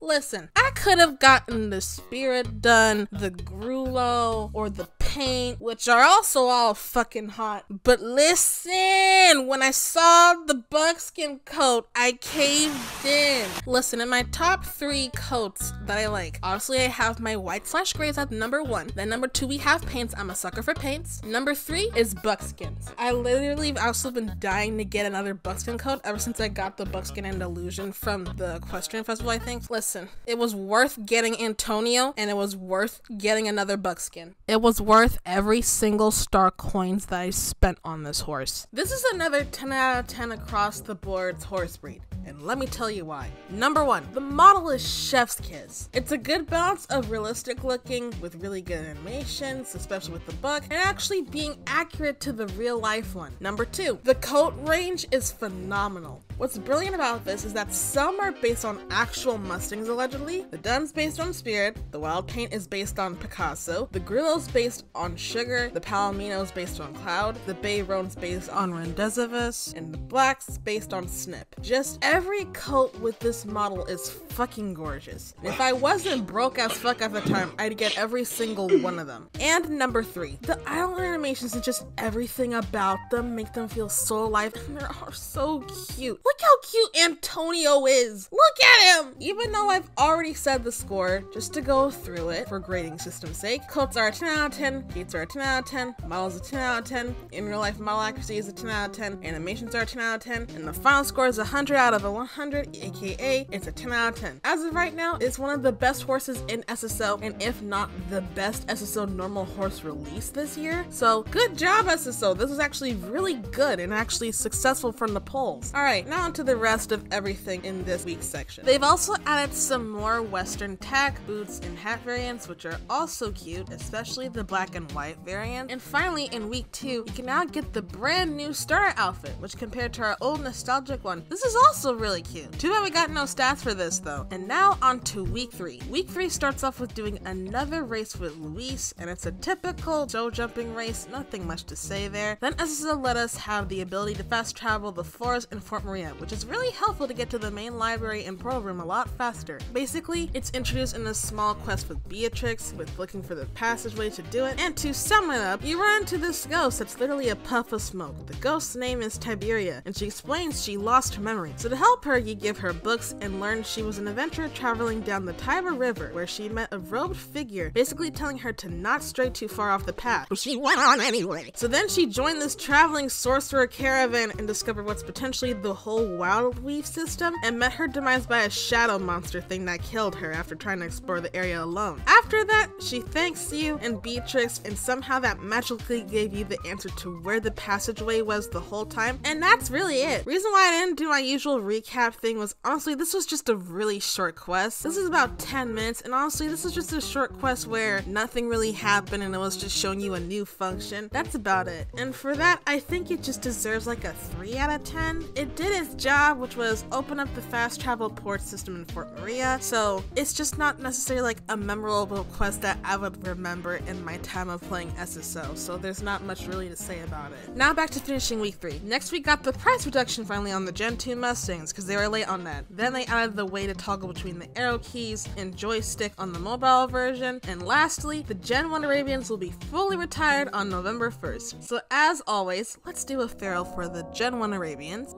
Listen, I could have gotten the Spirit done, the Grulo, or the Paint, which are also all fucking hot. But listen, when I saw the buckskin coat, I caved in. Listen, in my top 3 coats that I like, obviously I have my white/grays at number 1. Then number 2, we have paints. I'm a sucker for paints. Number 3 is buckskins. I literally also been dying to get another buckskin coat ever since I got the buckskin and illusion from the Equestrian Festival, I think. Listen, it was worth getting Antonio, and it was worth getting another buckskin. It was worth every single star coins that I spent on this horse. This is another 10 out of 10 across the board horse breed, and let me tell you why. Number 1, the model is chef's kiss. It's a good balance of realistic looking with really good animations, especially with the buck, and actually being accurate to the real life one. Number 2, the coat range is phenomenal. What's brilliant about this is that some are based on actual Mustangs allegedly, the Dun's based on Spirit, the Wild Paint is based on Picasso, the Grillo's based on Sugar, the Palomino's based on Cloud, the Bayrone's based on Rendezvous, and the Black's based on Snip. Just every coat with this model is fucking gorgeous. And if I wasn't broke as fuck at the time, I'd get every single one of them. And number 3, the island animations and just everything about them make them feel so alive, and they are so cute. Look how cute Antonio is. Look at him! Even though I've already said the score, just to go through it for grading system's sake, coats are a 10 out of 10, gates are a 10 out of 10, models a 10 out of 10, in real life model accuracy is a 10 out of 10, animations are a 10 out of 10, and the final score is 100 out of 100, aka it's a 10 out of 10. As of right now, it's one of the best horses in SSO, and if not the best SSO normal horse release this year. So good job, SSO. This was actually really good and actually successful from the polls. Alright, now onto the rest of everything in this week's section. They've also added some more Western tack, boots, and hat variants, which are also cute, especially the black and white variant. And finally, in week 2, you can now get the brand new starter outfit, which compared to our old nostalgic one, this is also really cute. Too bad we got no stats for this though. And now on to week 3. Week 3 starts off with doing another race with Luis, and it's a typical show jumping race, nothing much to say there. Then SSO let us have the ability to fast travel the forest in Fort Maria, which is really helpful to get to the main library and pro room a lot faster. Basically, it's introduced in a small quest with Beatrix, with looking for the passageway to do it, and to sum it up, you run into this ghost that's literally a puff of smoke. The ghost's name is Tiberia, and she explains she lost her memory. So to help her, you give her books and learn she was an adventurer traveling down the Tiber River, where she met a robed figure, basically telling her to not stray too far off the path. But she went on anyway. So then she joined this traveling sorcerer caravan and discovered what's potentially the whole Wild Weave system, and met her demise by a shadow monster thing that killed her after trying to explore the area alone. After that, she thanks you and Beatrix, and somehow that magically gave you the answer to where the passageway was the whole time, and that's really it. Reason why I didn't do my usual recap thing was honestly this was just a really short quest. This is about 10 minutes, and honestly this is just a short quest where nothing really happened and it was just showing you a new function. That's about it. And for that, I think it just deserves like a 3 out of 10. It did its job, which was open up the fast travel port system in Fort Maria, so it's just not necessarily like a memorable quest that I would remember in my time of playing SSO, so there's not much really to say about it. Now back to finishing week 3. Next we got the price reduction finally on the Gen 2 Mustangs, because they were late on that. Then they added the way to toggle between the arrow keys and joystick on the mobile version, and lastly, the Gen 1 Arabians will be fully retired on November 1st. So as always, let's do a feral for the Gen 1 Arabians.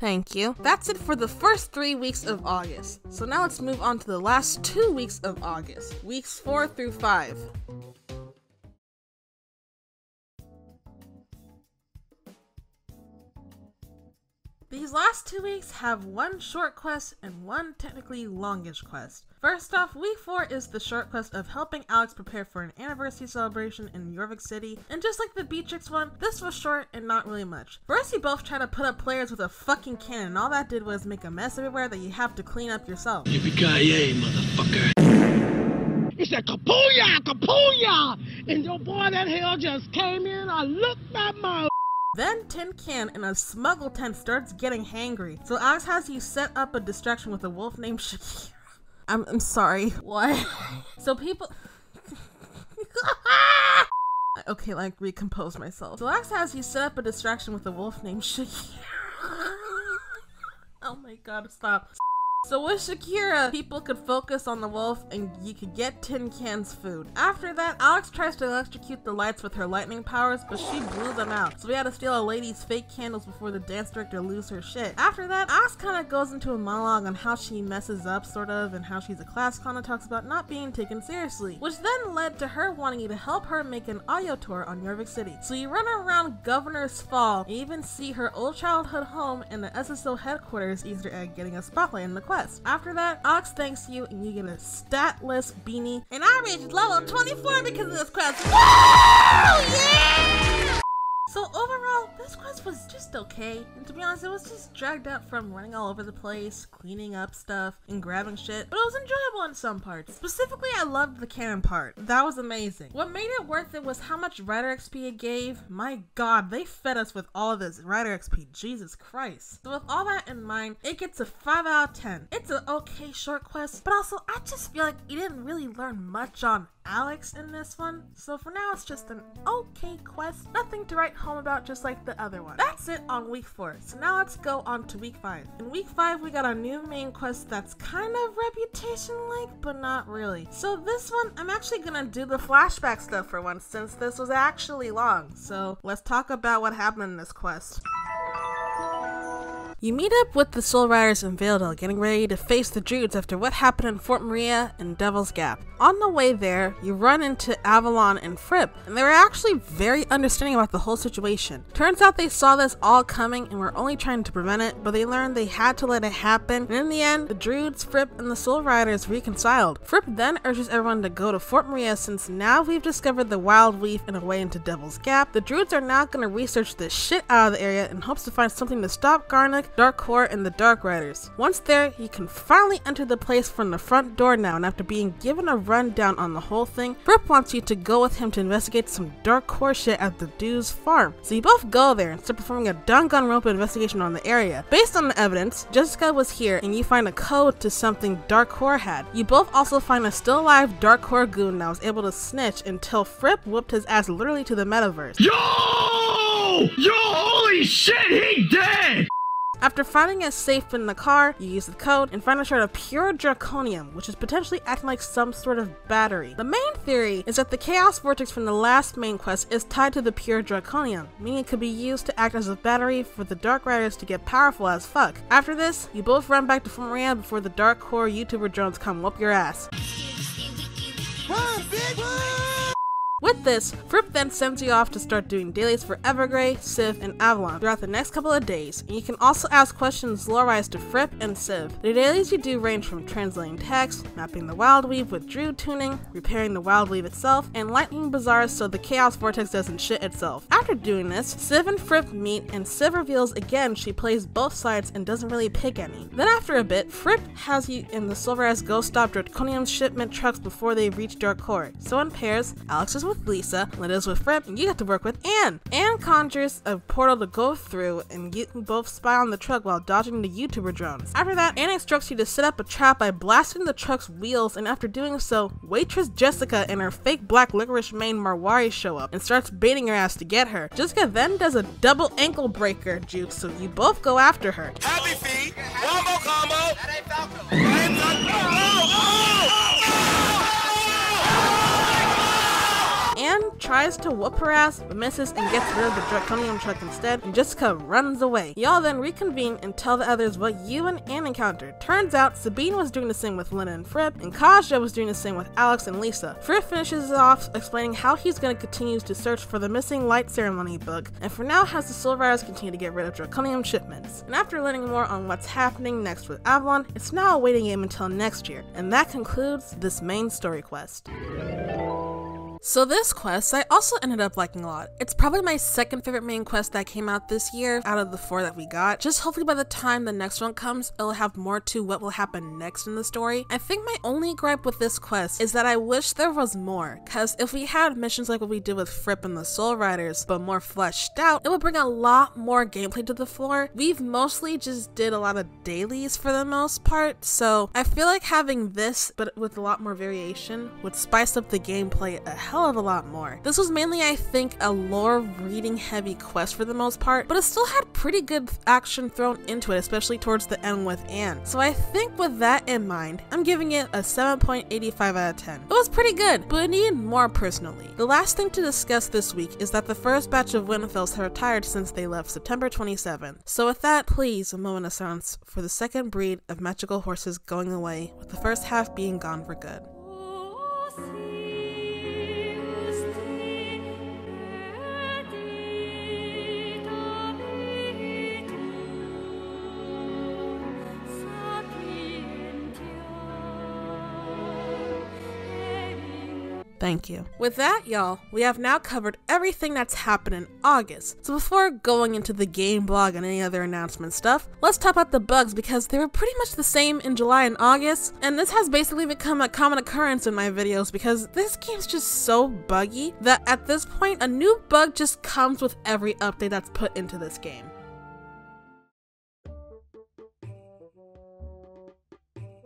Thank you. That's it for the first 3 weeks of August. So now let's move on to the last 2 weeks of August, weeks 4 through 5. These last 2 weeks have one short quest and one technically longish quest. First off, week 4 is the short quest of helping Alex prepare for an anniversary celebration in Yorvik City, and just like the Beatrix one, this was short and not really much. First, you both try to put up players with a fucking cannon, and all that did was make a mess everywhere that you have to clean up yourself. Yippee-ki-yay, motherfucker. He said, Kapooyah, Kapooyah! And your boy that hell just came in, I looked at my Then Tin Can in a smuggle tent starts getting hangry, so Alex has you set up a distraction with a wolf named Shakira. I'm sorry. What? So people... Okay, like, recompose myself. So Alex has you set up a distraction with a wolf named Shakira. Oh my god, stop. So with Shakira, people could focus on the wolf and you could get Tin Can's food. After that, Alex tries to electrocute the lights with her lightning powers, but she blew them out. So we had to steal a lady's fake candles before the dance director lose her shit. After that, Alex kind of goes into a monologue on how she messes up, sort of, and how she's a class clown and talks about not being taken seriously, which then led to her wanting you to help her make an audio tour on Yorvik City. So you run around Governor's Fall, and even see her old childhood home and the SSO headquarters Easter egg getting a spotlight in the quest. After that, Alex thanks you and you get a statless beanie, and I reached level 24 because of this quest. Woo! Yeah! So overall, this quest was just okay, and to be honest, it was just dragged out from running all over the place, cleaning up stuff, and grabbing shit, but it was enjoyable in some parts. Specifically, I loved the cannon part. That was amazing. What made it worth it was how much Rider XP it gave. My god, they fed us with all of this Rider XP, Jesus Christ. So with all that in mind, it gets a 5 out of 10. It's an okay short quest, but also I just feel like you didn't really learn much on Alex in this one, so for now it's just an okay quest, nothing to write home about just like the other one. That's it on week 4, so now let's go on to week 5. In week 5 we got a new main quest that's kind of reputation-like, but not really. So this one, I'm actually gonna do the flashback stuff for once, since this was actually long, so let's talk about what happened in this quest. You meet up with the Soul Riders in Valedale, getting ready to face the Druids after what happened in Fort Maria and Devil's Gap. On the way there, you run into Avalon and Fripp, and they were actually very understanding about the whole situation. Turns out they saw this all coming and were only trying to prevent it, but they learned they had to let it happen, and in the end, the Druids, Fripp, and the Soul Riders reconciled. Fripp then urges everyone to go to Fort Maria since now we've discovered the Wild Weave and a way into Devil's Gap. The Druids are now going to research the shit out of the area in hopes to find something to stop Garnock, Dark Core, and the Dark Riders. Once there, you can finally enter the place from the front door now, and after being given a rundown on the whole thing, Fripp wants you to go with him to investigate some Dark Core shit at the dude's farm. So you both go there and start performing a Danganronpa investigation on the area. Based on the evidence, Jessica was here and you find a code to something Dark Core had. You both also find a still alive Dark Core goon that was able to snitch until Fripp whooped his ass literally to the metaverse. Yo! Yo, holy shit, he dead! After finding a safe in the car, you use the code and find a shard of pure draconium, which is potentially acting like some sort of battery. The main theory is that the chaos vortex from the last main quest is tied to the pure draconium, meaning it could be used to act as a battery for the Dark Riders to get powerful as fuck. After this, you both run back to Fort Maria before the Dark Core YouTuber drones come whoop your ass. With this, Fripp then sends you off to start doing dailies for Evergrey, Civ, and Avalon throughout the next couple of days, and you can also ask questions lore-wise to Fripp and Civ. The dailies you do range from translating text, mapping the Wild Weave with Druid tuning, repairing the Wild Weave itself, and lightning bazaars so the Chaos Vortex doesn't shit itself. After doing this, Civ and Fripp meet, and Civ reveals again she plays both sides and doesn't really pick any. Then after a bit, Fripp has you and the Soul Riders go stop Draconium shipment trucks before they reach Dark Core. So in pairs, Alex is with Lisa, Linda's with Fripp, and you get to work with Anne. Anne conjures a portal to go through, and you both spy on the truck while dodging the YouTuber drones. After that, Anne instructs you to set up a trap by blasting the truck's wheels, and after doing so, waitress Jessica and her fake black licorice mane Marwari show up and starts baiting her ass to get her. Jessica then does a double ankle breaker juke, so you both go after her. Happy feet, wombo combo. That ain't Falco. Anne tries to whoop her ass, but misses and gets rid of the Draconium truck instead, and Jessica runs away. Y'all then reconvene and tell the others what you and Anne encountered. Turns out Sabine was doing the same with Lena and Fripp, and Kaja was doing the same with Alex and Lisa. Fripp finishes off explaining how he's going to continue to search for the missing light ceremony book, and for now has the Soul Riders continue to get rid of Draconium shipments. And after learning more on what's happening next with Avalon, it's now a waiting game until next year, and that concludes this main story quest. So this quest I also ended up liking a lot. It's probably my second favorite main quest that came out this year out of the 4 that we got. Just hopefully by the time the next one comes, it'll have more to what will happen next in the story. I think my only gripe with this quest is that I wish there was more, cause if we had missions like what we did with Fripp and the Soul Riders, but more fleshed out, it would bring a lot more gameplay to the floor. We've mostly just did a lot of dailies for the most part, so I feel like having this, but with a lot more variation, would spice up the gameplay a hell of a lot more. This was mainly, I think, a lore reading heavy quest for the most part, but it still had pretty good action thrown into it, especially towards the end with Anne. So I think with that in mind, I'm giving it a 7.85 out of 10. It was pretty good, but it needed more personally. The last thing to discuss this week is that the first batch of Windfells have retired since they left September 27th. So with that, please, a moment of silence for the second breed of magical horses going away, with the first half being gone for good. Thank you. With that, y'all, we have now covered everything that's happened in August. So before going into the game blog and any other announcement stuff, let's talk about the bugs because they were pretty much the same in July and August, and this has basically become a common occurrence in my videos because this game's just so buggy that at this point, a new bug just comes with every update that's put into this game.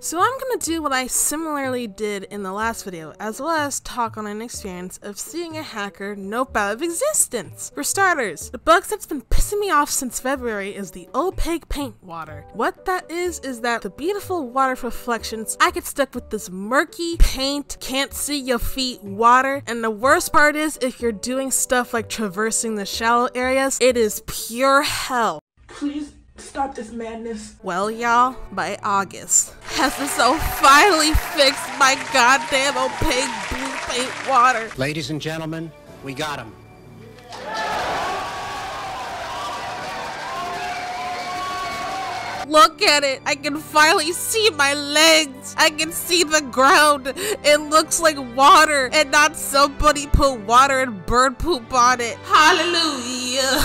So I'm gonna do what I similarly did in the last video, as well as talk on an experience of seeing a hacker nope out of existence. For starters, the bug that's been pissing me off since February is the opaque paint water. What that is that the beautiful water reflections, I get stuck with this murky paint, can't see your feet water, and the worst part is if you're doing stuff like traversing the shallow areas, it is pure hell. Please stop this madness. Well, y'all, by August, SSO finally fixed my goddamn opaque blue paint water. Ladies and gentlemen, we got him. Look at it. I can finally see my legs. I can see the ground. It looks like water and not somebody put water and bird poop on it. Hallelujah.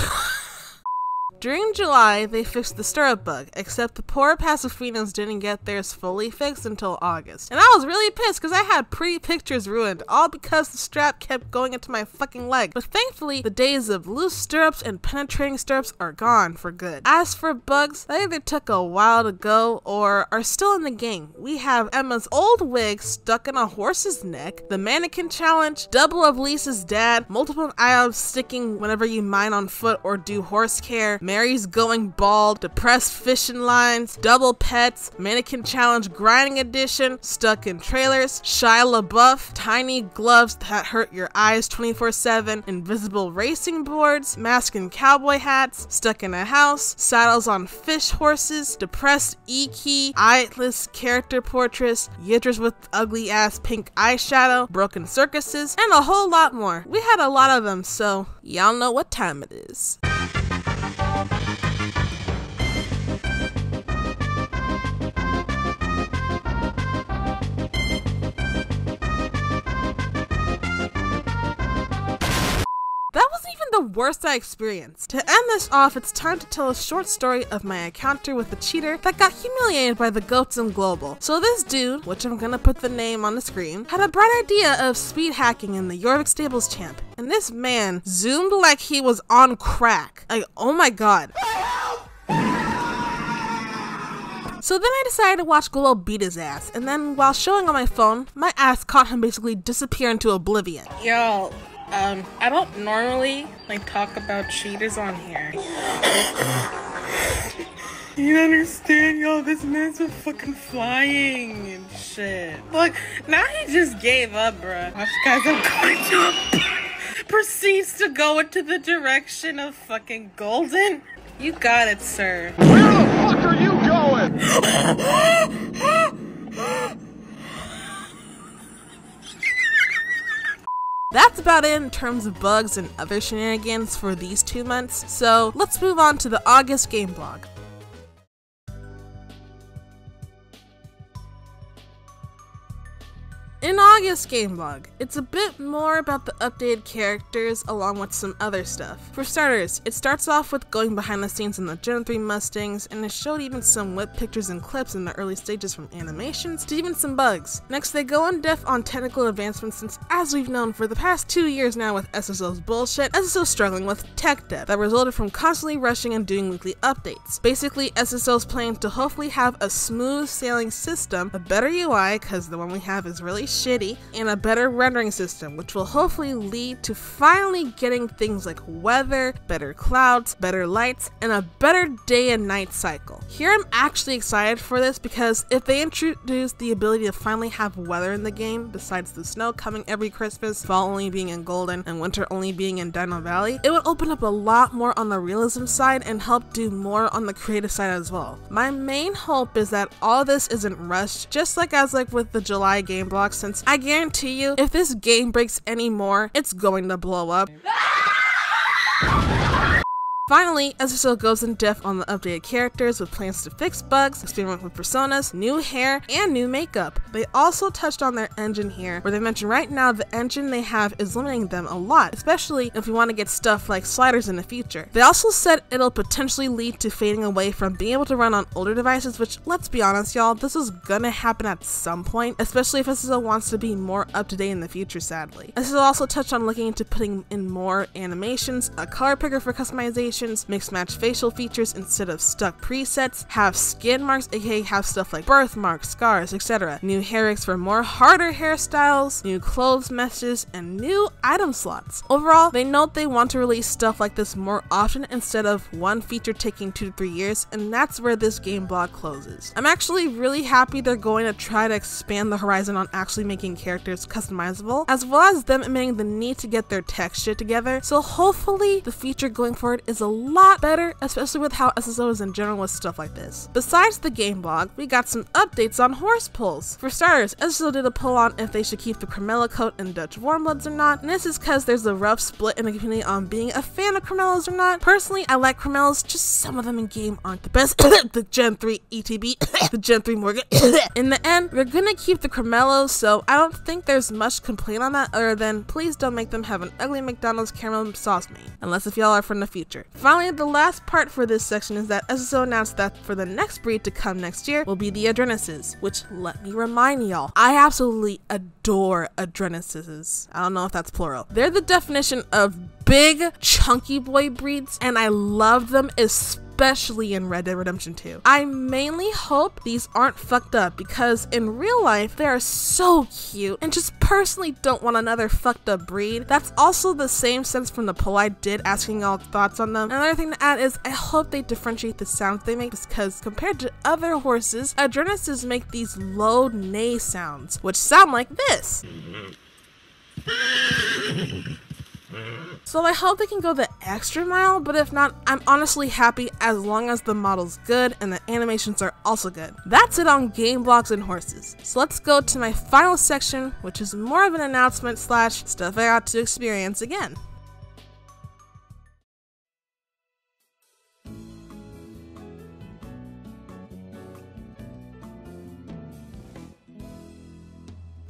During July, they fixed the stirrup bug, except the poor Pacifinos didn't get theirs fully fixed until August. And I was really pissed because I had pretty pictures ruined, all because the strap kept going into my fucking leg. But thankfully, the days of loose stirrups and penetrating stirrups are gone for good. As for bugs, they either took a while to go or are still in the game. We have Emma's old wig stuck in a horse's neck, the mannequin challenge, double of Lisa's dad, multiple items sticking whenever you mine on foot or do horse care, Mary's going bald, depressed fishing lines, double pets, mannequin challenge grinding edition, stuck in trailers, Shia LaBeouf, tiny gloves that hurt your eyes 24/7, invisible racing boards, mask and cowboy hats, stuck in a house, saddles on fish horses, depressed E-key, eyeless character portraits, yitters with ugly ass pink eyeshadow, broken circuses, and a whole lot more. We had a lot of them, so y'all know what time it is. That wasn't even the worst I experienced. To end this off, it's time to tell a short story of my encounter with a cheater that got humiliated by the goats in Global. So this dude, which I'm gonna put the name on the screen, had a bright idea of speed hacking in the Jorvik Stables champ. And this man zoomed like he was on crack. Like, oh my god. So then I decided to watch Global beat his ass, and then while showing on my phone, my ass caught him basically disappear into oblivion. Yo, I don't normally talk about cheaters on here. You understand, yo, this man's a fucking flying and shit. Look, now he just gave up, bruh. Watch, guys, I'm going to proceeds to go into the direction of fucking Golden. You got it, sir. Where the fuck are you going? That's about it in terms of bugs and other shenanigans for these 2 months, so let's move on to the August game blog. In August Gameblog, it's a bit more about the updated characters along with some other stuff. For starters, it starts off with going behind the scenes in the Gen 3 Mustangs, and it showed even some whip pictures and clips in the early stages from animations to even some bugs. Next, they go in depth on technical advancements since, as we've known for the past 2 years now with SSO's bullshit, SSO's struggling with tech debt that resulted from constantly rushing and doing weekly updates. Basically, SSO's planning to hopefully have a smooth sailing system, a better UI, cause the one we have is really shitty, and a better rendering system, which will hopefully lead to finally getting things like weather, better clouds, better lights, and a better day and night cycle. Here I'm actually excited for this because if they introduce the ability to finally have weather in the game, besides the snow coming every Christmas, fall only being in Golden, and winter only being in Dino Valley, it would open up a lot more on the realism side and help do more on the creative side as well. My main hope is that all this isn't rushed, just like with the July game block, since I guarantee you, if this game breaks any more, it's going to blow up. Finally, SSO goes in depth on the updated characters with plans to fix bugs, experiment with personas, new hair, and new makeup. They also touched on their engine here, where they mentioned right now the engine they have is limiting them a lot, especially if we want to get stuff like sliders in the future. They also said it'll potentially lead to fading away from being able to run on older devices, which, let's be honest y'all, this is gonna happen at some point, especially if SSO wants to be more up to date in the future, sadly. SSO also touched on looking into putting in more animations, a color picker for customization, mix match facial features instead of stuck presets, have skin marks, aka have stuff like birthmarks, scars, etc. New hair rigs for more harder hairstyles, new clothes meshes, and new item slots. Overall, they note they want to release stuff like this more often instead of one feature taking 2 to 3 years, and that's where this game blog closes. I'm actually really happy they're going to try to expand the horizon on actually making characters customizable, as well as them admitting the need to get their tech shit together, so hopefully the feature going forward is a lot better, especially with how SSO is in general with stuff like this. Besides the game blog, we got some updates on horse polls. For starters, SSO did a poll on if they should keep the Cremello coat and Dutch Warmbloods or not, and this is because there's a rough split in the community on being a fan of Cremellos or not. Personally, I like Cremellos, just some of them in game aren't the best. The Gen 3 ETB, the Gen 3 Morgan. In the end, we're gonna keep the Cremellos, so I don't think there's much complaint on that other than please don't make them have an ugly McDonald's caramel sauce main, unless if y'all are from the future. Finally, the last part for this section is that SSO announced that for the next breed to come next year will be the Adrenuses, which, let me remind y'all, I absolutely adore Adrenuses. I don't know if that's plural. They're the definition of big, chunky boy breeds, and I love them especially in Red Dead Redemption 2. I mainly hope these aren't fucked up because in real life they are so cute and just personally don't want another fucked up breed. That's also the same sense from the poll I did asking y'all thoughts on them. Another thing to add is I hope they differentiate the sounds they make because compared to other horses, Adrenuses make these low neigh sounds, which sound like this. So I hope they can go the extra mile, but if not, I'm honestly happy as long as the model's good and the animations are also good. That's it on game blogs and horses. So let's go to my final section, which is more of an announcement / stuff I got to experience again.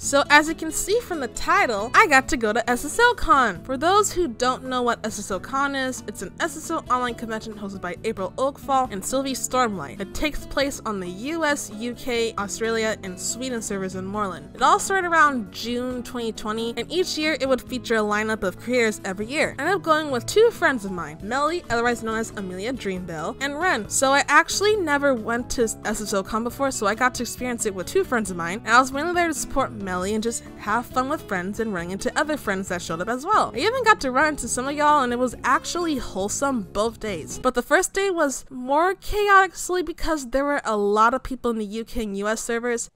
So as you can see from the title, I got to go to SSO Con. For those who don't know what SSO Con is, it's an SSO online convention hosted by April Oakfall and Sylvie Stormlight. It takes place on the US, UK, Australia, and Sweden servers in Moreland. It all started around June 2020, and each year it would feature a lineup of creators every year. I ended up going with 2 friends of mine, Melly, otherwise known as Amelia Dreambell, and Ren. So I actually never went to SSO Con before, so I got to experience it with 2 friends of mine, and I was mainly there to support Melly and just have fun with friends and running into other friends that showed up as well. I even got to run into some of y'all and it was actually wholesome both days. But the first day was more chaotic solely because there were a lot of people in the UK and US servers.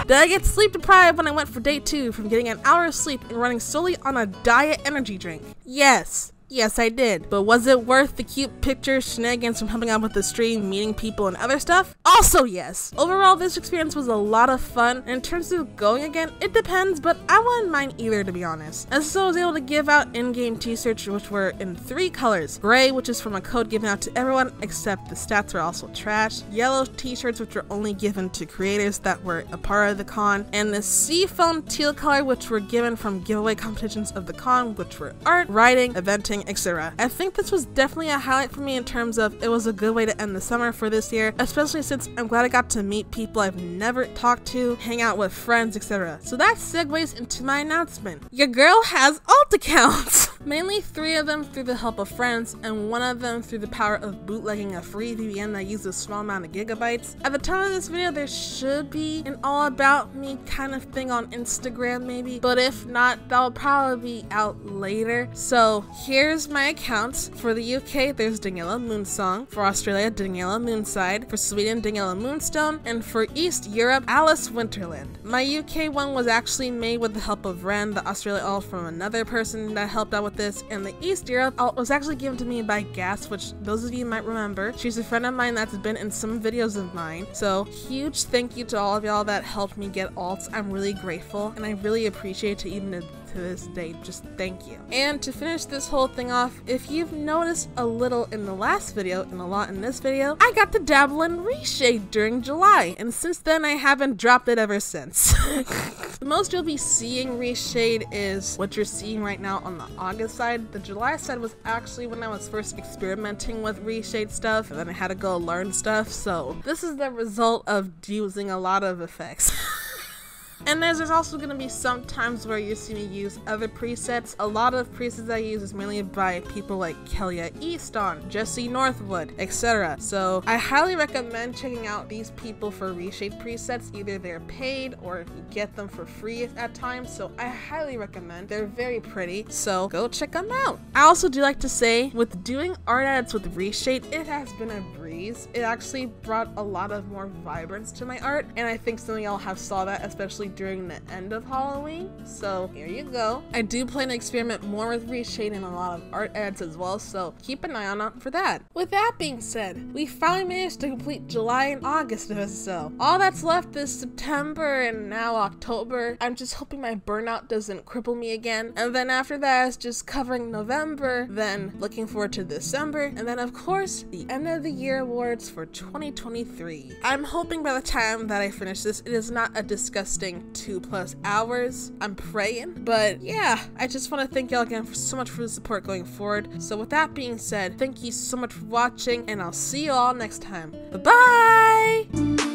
Did I get sleep deprived when I went for day 2 from getting an hour of sleep and running solely on a diet energy drink? Yes. Yes, I did. But was it worth the cute pictures, shenanigans from helping out with the stream, meeting people, and other stuff? Also yes. Overall, this experience was a lot of fun, and in terms of going again, it depends, but I wouldn't mind either, to be honest. SSO was able to give out in-game t-shirts which were in 3 colors. Gray, which is from a code given out to everyone, except the stats were also trash. Yellow t-shirts, which were only given to creators that were a part of the con. And the seafoam teal color, which were given from giveaway competitions of the con, which were art, writing, eventing, etc. I think this was definitely a highlight for me in terms of it was a good way to end the summer for this year, especially since I'm glad I got to meet people I've never talked to, hang out with friends, etc. So that segues into my announcement. Your girl has alt accounts! Mainly 3 of them through the help of friends, and 1 of them through the power of bootlegging a free VPN that uses a small amount of gigabytes. At the time of this video, there should be an all about me kind of thing on Instagram maybe, but if not, that'll probably be out later. So here's my accounts. For the UK, there's Daniella Moonsong. For Australia, Daniella Moonside. For Sweden, Daniella Moonstone. And for East Europe, Alice Winterland. My UK one was actually made with the help of Ren, the Australia all from another person that helped out with with this, and the Easter egg was actually given to me by Gas, which those of you might remember. She's a friend of mine that's been in some videos of mine. So huge thank you to all of y'all that helped me get alts. I'm really grateful, and I really appreciate it even to this day. Just thank you. And to finish this whole thing off, if you've noticed a little in the last video and a lot in this video, I got to dabble in Reshade during July, and since then I haven't dropped it ever since. The most you'll be seeing Reshade is what you're seeing right now on the August side. The July side was actually when I was first experimenting with Reshade stuff, and then I had to go learn stuff, so this is the result of using a lot of effects. And there's also going to be some times where you see me use other presets. A lot of presets I use is mainly by people like Kelia Easton, Jesse Northwood, etc. So I highly recommend checking out these people for Reshade presets. Either they're paid or you get them for free at times. So I highly recommend. They're very pretty, so go check them out. I also do like to say, with doing art edits with Reshade, it has been a breeze. It actually brought a lot of more vibrance to my art, and I think some of y'all have saw that, especially during the end of Halloween. So here you go. I do plan to experiment more with Reshade and a lot of art edits as well, so keep an eye on for that. With that being said, we finally managed to complete July and August of SSO. All that's left is September and now October. I'm just hoping my burnout doesn't cripple me again, and then after that is just covering November, then looking forward to December, and then of course the end of the year awards for 2023. I'm hoping by the time that I finish this, it is not a disgusting 2+ hours. I'm praying, but yeah, I just want to thank y'all again so much for the support going forward. So with that being said, thank you so much for watching, and I'll see you all next time. Bye bye.